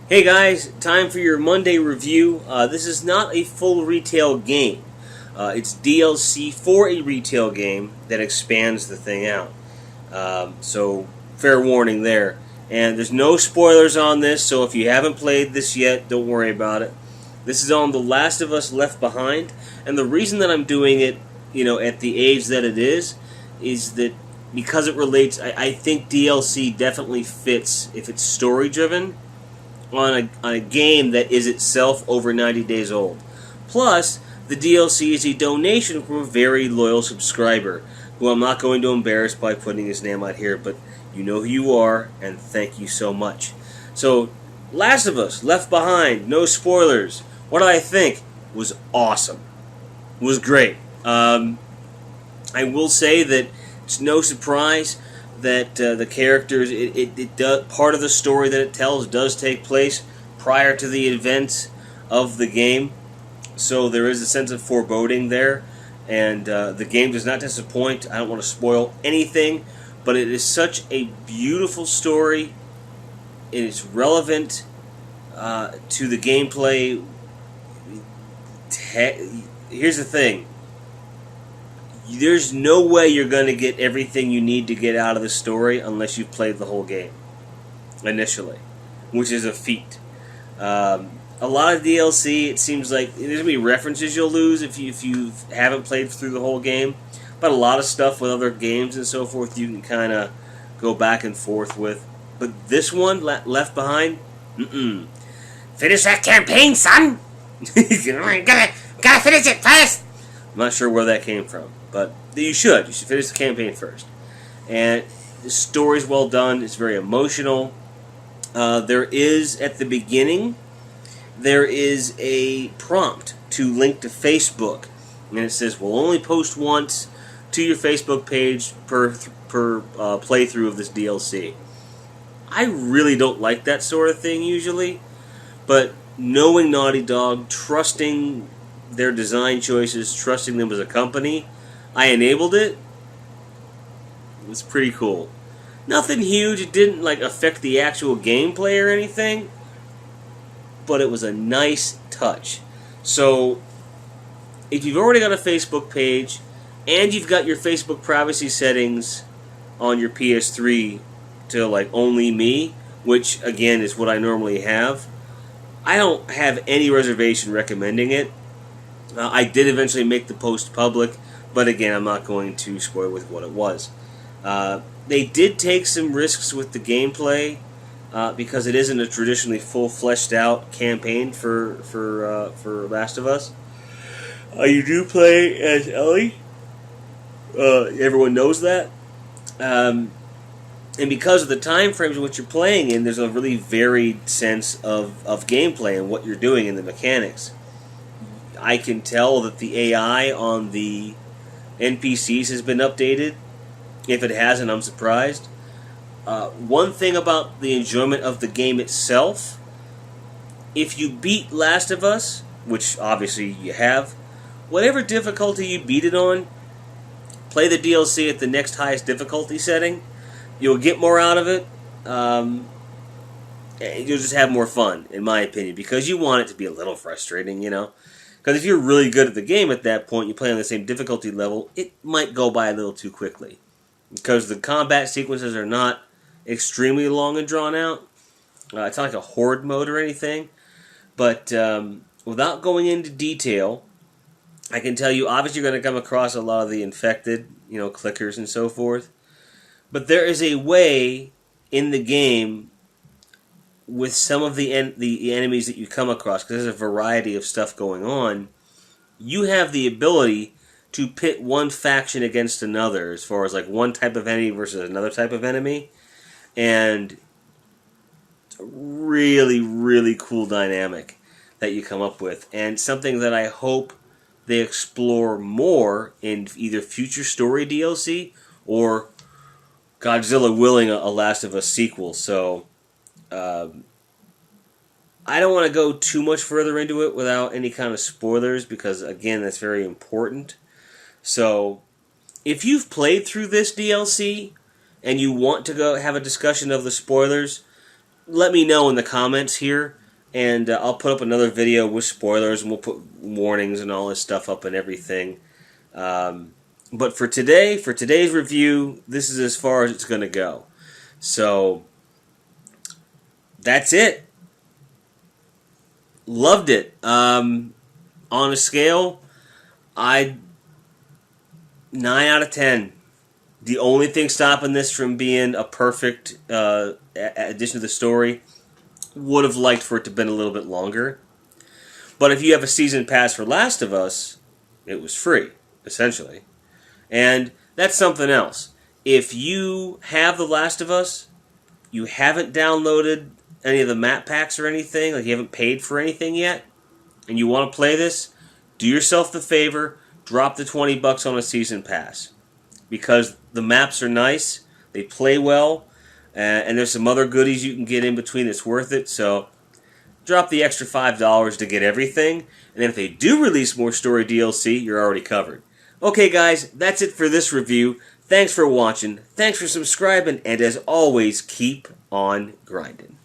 Hey guys, time for your Monday review. This is not a full retail game. It's DLC for a retail game that expands the thing out. So, fair warning there. And there's no spoilers on this, so if you haven't played this yet, don't worry about it. This is on The Last of Us Left Behind, and the reason that I'm doing it, at the age that it is that because it relates, I think DLC definitely fits if it's story driven on a game that is itself over 90 days old. Plus, the DLC is a donation from a very loyal subscriber, who I'm not going to embarrass by putting his name out here, but you know who you are, and thank you so much. So, Last of Us, Left Behind, no spoilers. What did I think? It was awesome. It was great. I will say that it's no surprise that the characters, it does, part of the story that it tells does take place prior to the events of the game. So there is a sense of foreboding there, and the game does not disappoint. I don't want to spoil anything, but it is such a beautiful story. It is relevant to the gameplay. Here's the thing. There's no way you're going to get everything you need to get out of the story unless you've played the whole game initially, which is a feat. A lot of DLC, it seems like there's going to be references you'll lose if you haven't played through the whole game, but a lot of stuff with other games and so forth you can kind of go back and forth with. But this one, Left Behind, finish that campaign, son! gotta finish it first! I'm not sure where that came from, but you should. You should finish the campaign first. And the story's well done. It's very emotional. There is, at the beginning, there is a prompt to link to Facebook. And it says, we'll only post once to your Facebook page per playthrough of this DLC. I really don't like that sort of thing usually, but knowing Naughty Dog, trusting their design choices, trusting them as a company, I enabled it. It was pretty cool. Nothing huge. It didn't affect the actual gameplay or anything, but it was a nice touch. So, if you've already got a Facebook page and you've got your Facebook privacy settings on your PS3 to only me, which again is what I normally have, I don't have any reservation recommending it. I did eventually make the post public, but again, I'm not going to spoil with what it was. They did take some risks with the gameplay because it isn't a traditionally full fleshed out campaign for Last of Us. You do play as Ellie. Everyone knows that. And because of the time frames in which you're playing in, there's a really varied sense of gameplay and what you're doing in the mechanics. I can tell that the AI on the NPCs has been updated. If it hasn't, I'm surprised. One thing about the enjoyment of the game itself, if you beat Last of Us, which obviously you have, whatever difficulty you beat it on, play the DLC at the next highest difficulty setting. You'll get more out of it. You'll just have more fun, in my opinion, because you want it to be a little frustrating, Because if you're really good at the game at that point, you play on the same difficulty level, it might go by a little too quickly. Because the combat sequences are not extremely long and drawn out. It's not like a horde mode or anything. But without going into detail, I can tell you, obviously you're going to come across a lot of the infected, clickers and so forth. But there is a way in the game with some of the enemies that you come across, because there's a variety of stuff going on, you have the ability to pit one faction against another as far as one type of enemy versus another type of enemy. And it's a really, really cool dynamic that you come up with. And something that I hope they explore more in either future story DLC or Godzilla willing a Last of Us sequel. So I don't want to go too much further into it without any kind of spoilers because, again, that's very important. So if you've played through this DLC and you want to go have a discussion of the spoilers, let me know in the comments here. And I'll put up another video with spoilers, and we'll put warnings and all this stuff up and everything. But for today's review, this is as far as it's going to go. So that's it. Loved it. On a scale, 9 out of 10. The only thing stopping this from being a perfect addition to the story, would have liked for it to have been a little bit longer. But if you have a season pass for Last of Us, it was free, essentially. And that's something else. If you have The Last of Us, you haven't downloaded any of the map packs or anything, like you haven't paid for anything yet, and you want to play this, do yourself the favor, drop the $20 on a season pass. Because the maps are nice, they play well, and there's some other goodies you can get in between that's worth it. So drop the extra $5 to get everything, and then if they do release more story DLC, you're already covered. Okay guys, that's it for this review. Thanks for watching, thanks for subscribing, and as always, keep on grinding.